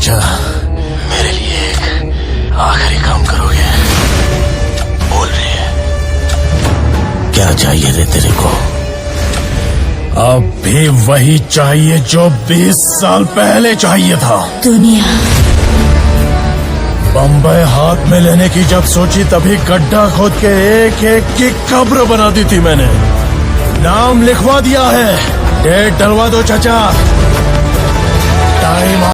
चाचा, मेरे लिए एक आखिरी काम करोगे? बोल रही है, क्या चाहिए रे तेरे को? अब भी वही चाहिए जो 20 साल पहले चाहिए था। दुनिया। बम्बई हाथ में लेने की जब सोची तभी गड्ढा खोद के एक एक की कब्र बना दी थी मैंने। नाम लिखवा दिया है, डेट डलवा दो चाचा। टाइम